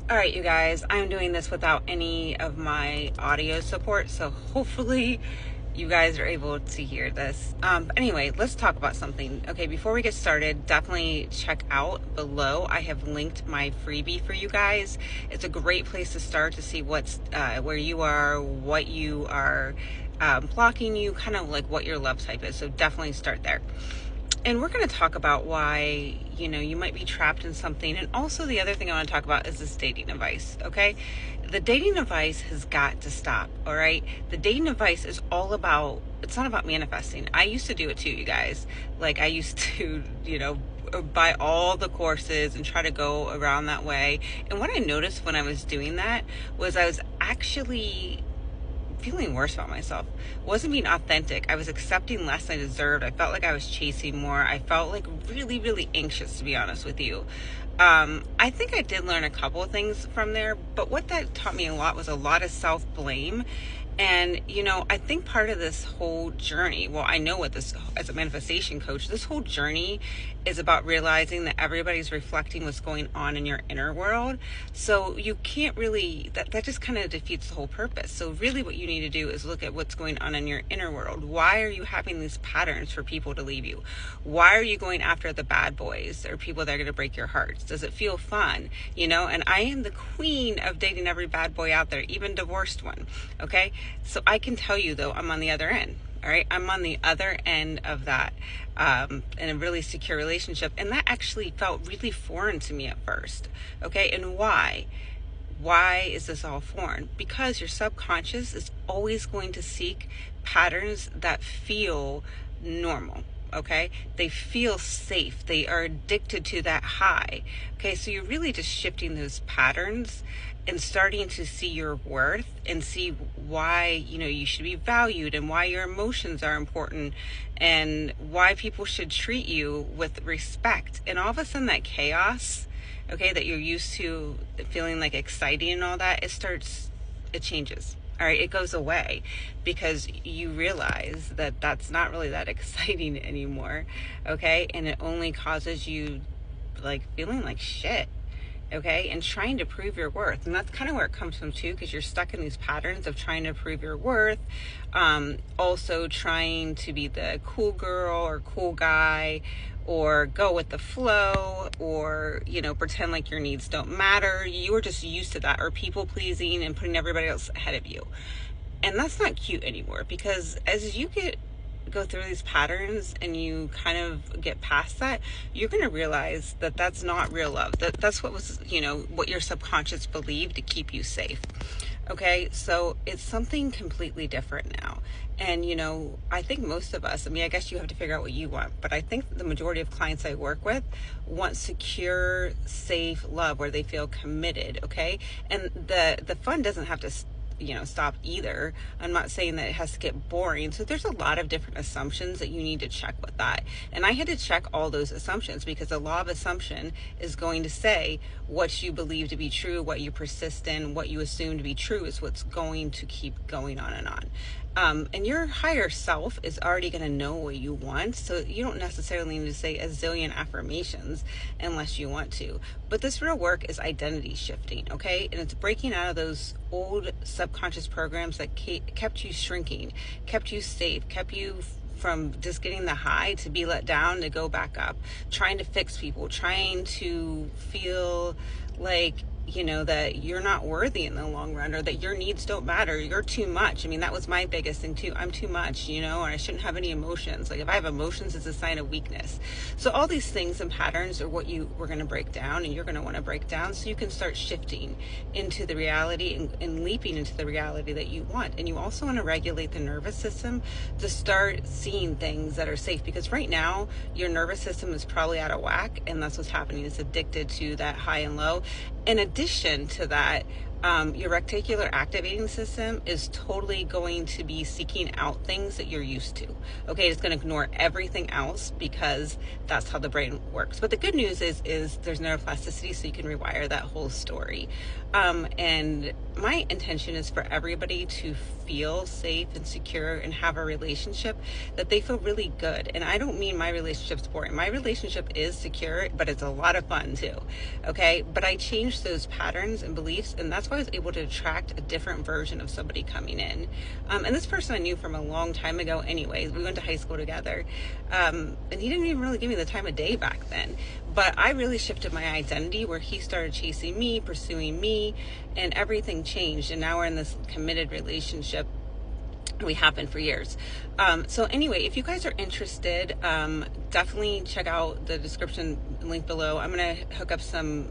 All right, you guys, I'm doing this without any of my audio support, so hopefully you guys are able to hear this. Anyway, let's talk about something. Okay, before we get started, definitely check out below. I have linked my freebie for you guys. It's a great place to start to see what's where you are, what you are blocking you, kind of like what your love type is. So definitely start there. And we're going to talk about why, you might be trapped in something. And also the other thing I want to talk about is this dating advice, okay? The dating advice has got to stop, all right? The dating advice is all about, it's not about manifesting. I used to do it too, you guys. Like I used to, buy all the courses and try to go around that way. And what I noticed when I was doing that was I was actually feeling worse about myself. Wasn't being authentic. I was accepting less than I deserved. I felt like I was chasing more. I felt like really, really anxious, to be honest with you. I think I did learn a couple of things from there, but what that taught me a lot was a lot of self-blame. And, I think part of this whole journey, well, I know what this, as a manifestation coach, this whole journey is about realizing that everybody's reflecting what's going on in your inner world. So you can't really, that just kind of defeats the whole purpose. So really what you need to do is look at what's going on in your inner world. Why are you having these patterns for people to leave you? Why are you going after the bad boys or people that are going to break your hearts? Does it feel fun? And I am the queen of dating every bad boy out there, even divorced one. Okay. So I can tell you though, I'm on the other end. All right. I'm on the other end of that, in a really secure relationship. And that actually felt really foreign to me at first. Okay. And why? Why is this all foreign? Because your subconscious is always going to seek patterns that feel normal. Okay. They feel safe. They are addicted to that high. Okay. So you're really just shifting those patterns and starting to see your worth and see why, you should be valued and why your emotions are important and why people should treat you with respect. And all of a sudden that chaos, okay, that you're used to feeling like exciting and all that, it changes. All right, it goes away because you realize that that's not really that exciting anymore. Okay. And it only causes you like feeling like shit. Okay, and trying to prove your worth. And that's kind of where it comes from too, because you're stuck in these patterns of trying to prove your worth, also trying to be the cool girl or cool guy, or go with the flow, or pretend like your needs don't matter. You were just used to that, or people pleasing and putting everybody else ahead of you. And that's not cute anymore, because as you go through these patterns and you kind of get past that, you're going to realize that that's not real love. That's what was, what your subconscious believed to keep you safe. Okay, so it's something completely different now. And, I think most of us, I guess you have to figure out what you want, but I think the majority of clients I work with want secure, safe love where they feel committed. Okay, and the fun doesn't have to stop either. I'm not saying that it has to get boring. So there's a lot of different assumptions that you need to check with that. And I had to check all those assumptions because the law of assumption is going to say what you believe to be true, what you persist in, what you assume to be true is what's going to keep going on and on. And your higher self is already going to know what you want. So you don't necessarily need to say a zillion affirmations unless you want to. But this real work is identity shifting, okay? And it's breaking out of those old subconscious programs that kept you shrinking, kept you safe, kept you from just getting the high to be let down to go back up, trying to fix people, trying to feel like that you're not worthy in the long run, or that your needs don't matter. You're too much. That was my biggest thing too. I'm too much, or I shouldn't have any emotions. Like if I have emotions, it's a sign of weakness. So all these things and patterns are what we're going to break down, and you're going to want to break down so you can start shifting into the reality and leaping into the reality that you want. And you also want to regulate the nervous system to start seeing things that are safe, because right now your nervous system is probably out of whack, and that's what's happening. It's addicted to that high and low. In addition to that, Your reticular activating system is totally going to be seeking out things that you're used to. Okay, it's going to ignore everything else because that's how the brain works. But the good news is there's neuroplasticity, so you can rewire that whole story. And my intention is for everybody to feel safe and secure and have a relationship that they feel really good. And I don't mean my relationship's boring. My relationship is secure, but it's a lot of fun too. Okay, but I changed those patterns and beliefs, and that's why I was able to attract a different version of somebody coming in. And this person I knew from a long time ago anyways. We went to high school together, and he didn't even really give me the time of day back then. But I really shifted my identity where he started chasing me, pursuing me, and everything changed. And now we're in this committed relationship. We have been for years. So anyway, if you guys are interested, definitely check out the description link below. I'm going to hook up some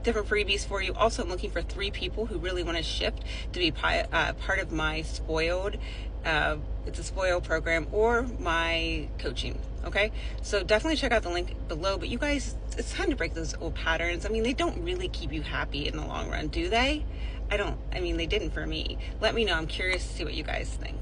different freebies for you. Also, I'm looking for 3 people who really want to shift to be part of my Spoiled. It's a Spoil program or my coaching. Okay, so definitely check out the link below. But you guys, it's time to break those old patterns. I mean, they don't really keep you happy in the long run, do they? I mean, they didn't for me. Let me know. I'm curious to see what you guys think.